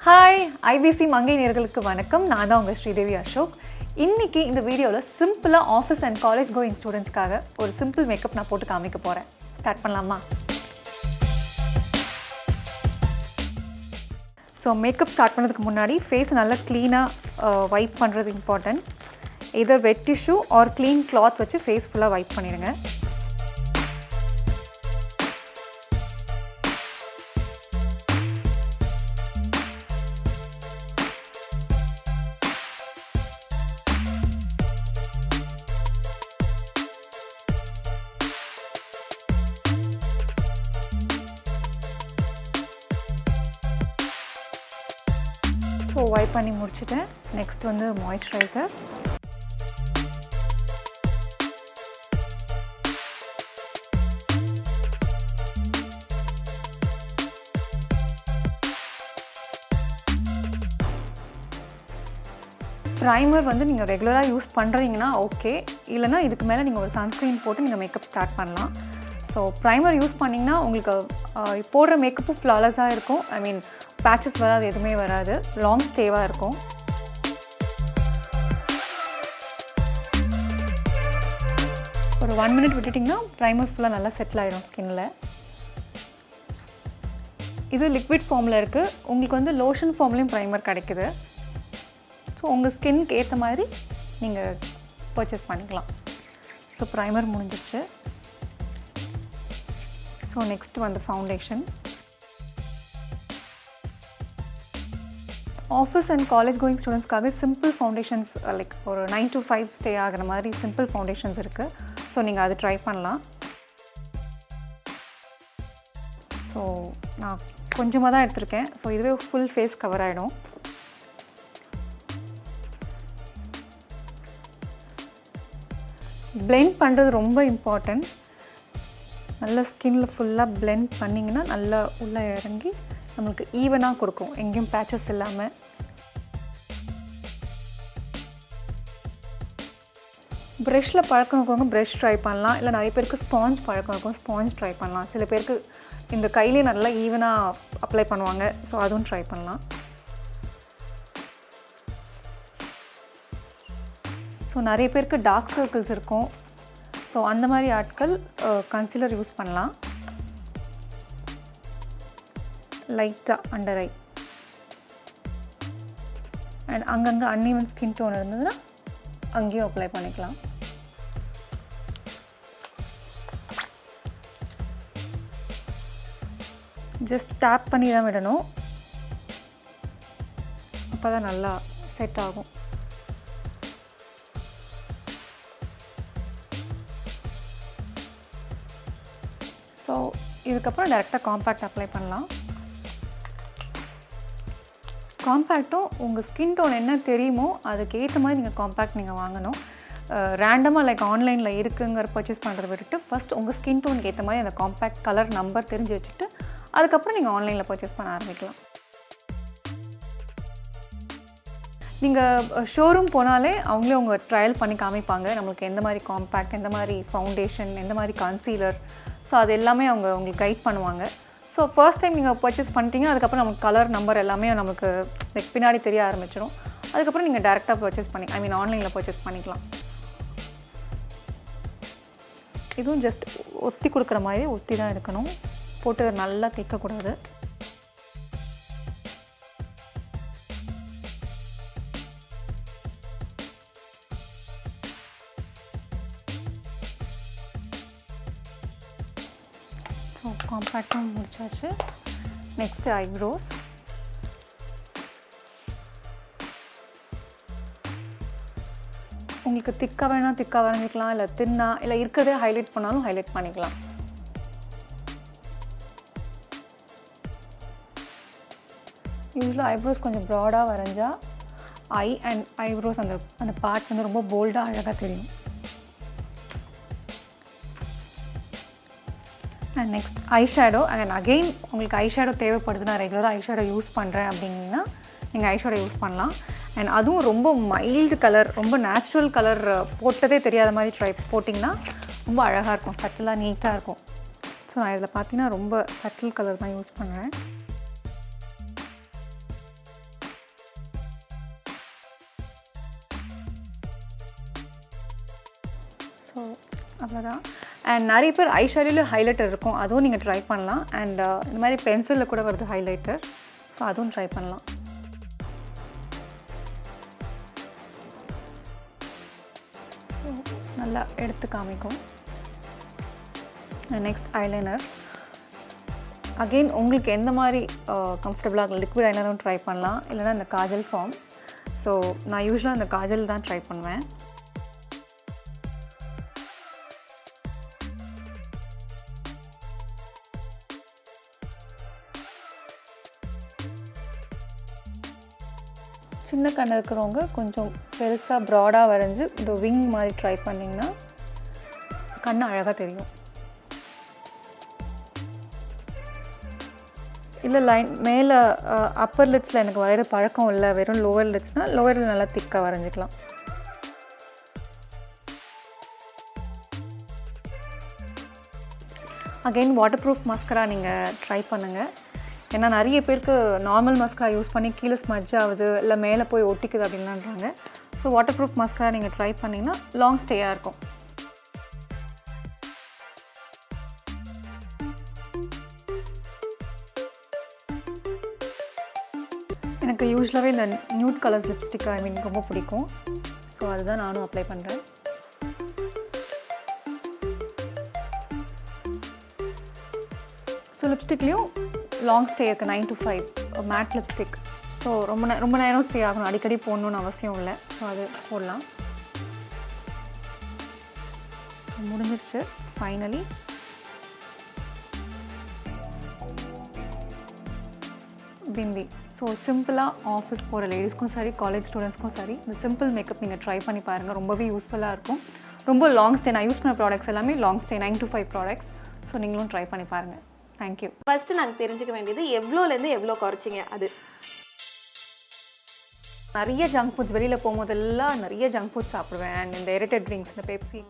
Hi, IBC Mangai நேயர்களுக்கு வணக்கம். நான் தான் உங்க Sridevi Ashok. இன்னைக்கு இந்த வீடியோல சிம்பிளா ஆபீஸ் அண்ட் காலேஜ் கோயிங் ஸ்டூடண்ட்ஸ்க்காக ஒரு சிம்பிள் மேக்கப் நான் போட்டு காமிக்க போறேன். ஸ்டார்ட் பண்ணலாமா? ஸோ மேக்கப் ஸ்டார்ட் பண்ணுறதுக்கு முன்னாடி ஃபேஸ் நல்லா க்ளீனாக வைப் பண்ணுறது important. either wet tissue or clean cloth வச்சு ஃபேஸ் ஃபுல்லாக வைப் பண்ணிடுங்க. ஸோ வைப் பண்ணி முடிச்சுட்டேன். நெக்ஸ்ட் வந்து மாய்ஸ்சரைசர். ப்ரைமர் வந்து நீங்கள் ரெகுலராக யூஸ் பண்ணுறீங்கன்னா ஓகே, இல்லைனா இதுக்கு மேலே நீங்கள் ஒரு சன்ஸ்க்ரீன் போட்டு நீங்கள் மேக்கப் ஸ்டார்ட் பண்ணலாம். ஸோ ப்ரைமர் யூஸ் பண்ணிங்கன்னா உங்களுக்கு போடுற மேக்கப்பும் ஃப்ளாலஸாக இருக்கும். ஐ மீன் பேச்சஸ் வராது, எதுவுமே வராது, லாங் ஸ்டேவாக இருக்கும். ஒரு 1 minute விட்டுட்டிங்கன்னா ப்ரைமர் ஃபுல்லாக நல்லா செட்டில் ஆகிடும் ஸ்கின்னில். இது லிக்விட் ஃபார்மில் இருக்குது. உங்களுக்கு வந்து லோஷன் ஃபார்ம்லேயும் ப்ரைமர் கிடைக்குது. ஸோ உங்கள் ஸ்கின்க்கு ஏற்ற மாதிரி நீங்கள் பர்ச்சேஸ் பண்ணிக்கலாம். ஸோ ப்ரைமர் முடிஞ்சிருச்சு. ஸோ நெக்ஸ்ட் வந்து foundation. Office and college going ஸ்டூடெண்ட்ஸ்க்காக சிம்பிள் ஃபவுண்டேஷன்ஸ் லைக் ஒரு 9 to 5 ஸ்டே ஆகிற மாதிரி சிம்பிள் ஃபவுண்டேஷன்ஸ் இருக்குது. ஸோ நீங்கள் அது ட்ரை பண்ணலாம். ஸோ நான் கொஞ்சமாக தான் எடுத்திருக்கேன். ஸோ இதுவே ஃபுல் ஃபேஸ் கவர் ஆகிடும். பிளெண்ட் பண்ணுறது ரொம்ப இம்பார்ட்டன்ட். நல்லா ஸ்கின்னில் ஃபுல்லாக பிளெண்ட் பண்ணிங்கன்னா நல்லா உள்ளே இறங்கி நம்மளுக்கு ஈவனாக கொடுக்கும், எங்கேயும் பேச்சஸ் இல்லாமல். ப்ரெஷ்ஷில் பழக்கம் இருக்கவங்க ப்ரெஷ் ட்ரை பண்ணலாம். இல்லை நிறைய பேருக்கு ஸ்பாஞ்ச் பழக்கம் இருக்கும், ஸ்பாஞ்ச் ட்ரை பண்ணலாம். சில பேருக்கு இந்த கையிலே நல்லா ஈவனாக அப்ளை பண்ணுவாங்க. ஸோ அதுவும் ட்ரை பண்ணலாம். ஸோ நிறைய பேருக்கு டார்க் சர்க்கிள்ஸ் இருக்கும். ஸோ அந்த மாதிரி ஆட்கள் கன்சீலர் யூஸ் பண்ணலாம். லைட்டாக அண்டர் ஐ அண்ட் அங்கங்கே அன்ஈவன் ஸ்கின் டோன் இருந்ததுன்னா அங்கேயும் அப்ளை பண்ணிக்கலாம். ஜஸ்ட் டேப் பண்ணி தான் விடணும், அப்போ தான் நல்லா செட் ஆகும். ஸோ இதுக்கப்புறம் டேரெக்டாக காம்பேக்ட் அப்ளை பண்ணலாம். காம்பேக்ட்டும் உங்கள் ஸ்கின் டோன் என்ன தெரியுமோ அதுக்கு ஏற்ற மாதிரி நீங்கள் காம்பேக்ட் நீங்கள் வாங்கணும். ரேண்டமாக லைக் ஆன்லைனில் இருக்குங்கிற பர்ச்சேஸ் பண்ணுறதை விட்டுட்டு ஃபஸ்ட் உங்கள் ஸ்கின் டோனுக்கு ஏற்ற மாதிரி அந்த காம்பேக்ட் கலர் நம்பர் தெரிஞ்சு வச்சுட்டு அதுக்கப்புறம் நீங்கள் ஆன்லைனில் பர்ச்சேஸ் பண்ண ஆரம்பிக்கலாம். நீங்கள் ஷோரூம் போனாலே அவங்களே உங்கள் ட்ரையல் பண்ணி காமிப்பாங்க, நம்மளுக்கு எந்த மாதிரி காம்பேக்ட், எந்த மாதிரி ஃபவுண்டேஷன், எந்த மாதிரி கன்சீலர். ஸோ அது எல்லாமே அவங்க உங்களுக்கு கைட் பண்ணுவாங்க. ஸோ ஃபர்ஸ்ட் டைம் நீங்கள் பர்ச்சேஸ் பண்ணிட்டீங்க, அதுக்கப்புறம் நமக்கு கலர் நம்பர் எல்லாமே நமக்கு லைக் பின்னாடி தெரிய ஆரம்பிச்சிடும். அதுக்கப்புறம் நீங்கள் டேரெக்டாக பர்ச்சேஸ் பண்ணி ஐ மீன் ஆன்லைனில் பர்ச்சேஸ் பண்ணிக்கலாம். இதுவும் ஜஸ்ட் ஒத்தி கொடுக்குற மாதிரி ஒத்தி தான் இருக்கணும், போட்டு நல்லா தேய்க்கக்கூடாது. ஸோ காம்பேக்டும் முடிச்சாச்சு. Next eyebrows. உங்களுக்கு திக்காக வேணால் திக்காக வரைஞ்சிக்கலாம், இல்லை தின்னா இல்லை இருக்கிறதே ஹைலைட் பண்ணாலும் ஹைலைட் பண்ணிக்கலாம். யூஸ்வலாக ஐப்ரோஸ் கொஞ்சம் ப்ராடாக வரைஞ்சா ஐ அண்ட் ஐப்ரோஸ் அந்த பார்ட் வந்து ரொம்ப போல்டாக அழகாக தெரியும். And next eye shadow. And again உங்களுக்கு ஐ ஷேடோ தேவைப்படுது, நான் ரெகுலராக ஐ ஷேடோ யூஸ் பண்ணுறேன் அப்படின்னா நீங்கள் ஐ ஷேடோ யூஸ் பண்ணலாம். அண்ட் அதுவும் ரொம்ப மைல்டு கலர், ரொம்ப நேச்சுரல் கலர் போட்டதே தெரியாத மாதிரி போட்டிங்கன்னா ரொம்ப அழகாக இருக்கும், சட்டிலாக நீட்டாக இருக்கும். ஸோ நான் இதில் பார்த்தீங்கன்னா ரொம்ப சட்டில் கலர் தான் யூஸ் பண்ணுறேன். அவ்வளோதான். அண்ட் நிறைய பேர் ஐ ஷேடோவில் ஹைலைட்டர் இருக்கும், அதுவும் நீங்கள் ட்ரை பண்ணலாம். அண்ட் இந்த மாதிரி பென்சிலில் கூட வருது ஹைலைட்டர், ஸோ அதுவும் ட்ரை பண்ணலாம். ஸோ நல்லா எடுத்து காமிக்கும். Next eyeliner. அகெயின் உங்களுக்கு எந்த மாதிரி கம்ஃபர்டபுளாக லிக்விட் ஐலைனரும் ட்ரை பண்ணலாம், இல்லைனா இந்த காஜல் ஃபார்ம். ஸோ நான் யூஸ்வலாக இந்த காஜல் தான் ட்ரை பண்ணுவேன். சின்ன கண்ணு இருக்கிறவங்க கொஞ்சம் பெருசாக ப்ராடாக வரைஞ்சி இந்த விங் மாதிரி ட்ரை பண்ணிங்கன்னா கண்ணு அழகாக தெரியும். இல்லை லைன் மேலே அப்பர் லிட்ஸில் எனக்கு வரைகிற பழக்கம் இல்லை, வெறும் லோவர் லிட்ஸ்னால் லோவரில் நல்லா திக்காக வரைஞ்சிக்கலாம். அகெயின் வாட்டர் ப்ரூஃப் மஸ்கரா நீங்கள் ட்ரை பண்ணுங்கள். ஏன்னா நிறைய பேருக்கு நார்மல் மஸ்கரா யூஸ் பண்ணி கீழே ஸ்மட்ஜ் ஆகுது, இல்லை மேலே போய் ஒட்டிக்குது அப்படின்லான்றாங்க. ஸோ வாட்டர் ப்ரூஃப் மஸ்கரா நீங்கள் ட்ரை பண்ணிங்கன்னா லாங் ஸ்டேயாக இருக்கும். எனக்கு யூஸ்வலாகவே இந்த நியூட் கலர்ஸ் லிப்ஸ்டிக் ரொம்ப பிடிக்கும். ஸோ அதுதான் நானும் அப்ளை பண்ணுறேன். ஸோ லிப்ஸ்டிக்லேயும் லாங் ஸ்டே இருக்குது, 9 to 5 மேட் லிப்ஸ்டிக். ஸோ ரொம்ப நேரம் ஸ்டே ஆகணும், அடிக்கடி போடணுன்னு அவசியம் இல்லை. ஸோ அது போடலாம். முடிஞ்சிருச்சு ஃபைனலி. பிந்தி. ஸோ சிம்பிளாக ஆஃபீஸ் போகிற லேடிஸ்க்கும் சரி, காலேஜ் ஸ்டூடெண்ட்ஸ்க்கும் சரி, இந்த சிம்பிள் மேக்கப் நீங்கள் ட்ரை பண்ணி பாருங்கள். ரொம்பவே யூஸ்ஃபுல்லாக இருக்கும். ரொம்ப லாங் ஸ்டே. நான் யூஸ் பண்ண ப்ராடக்ட்ஸ் எல்லாமே long stay 9 to 5 products. So நீங்களும் ட்ரை பண்ணி பாருங்கள். தேங்க்யூ. ஃபஸ்ட்டு நாங்கள் தெரிஞ்சுக்க வேண்டியது எவ்வளோலேருந்து எவ்வளோ குறைச்சிங்க? அது நிறைய ஜங்க் ஃபுட்ஸ் வெளியில் போகும்போதெல்லாம் நிறைய ஜங்க் ஃபுட்ஸ் சாப்பிடுவேன். அண்ட் இந்த எரிட்டட் ட்ரிங்க்ஸ், இந்த பெப்சி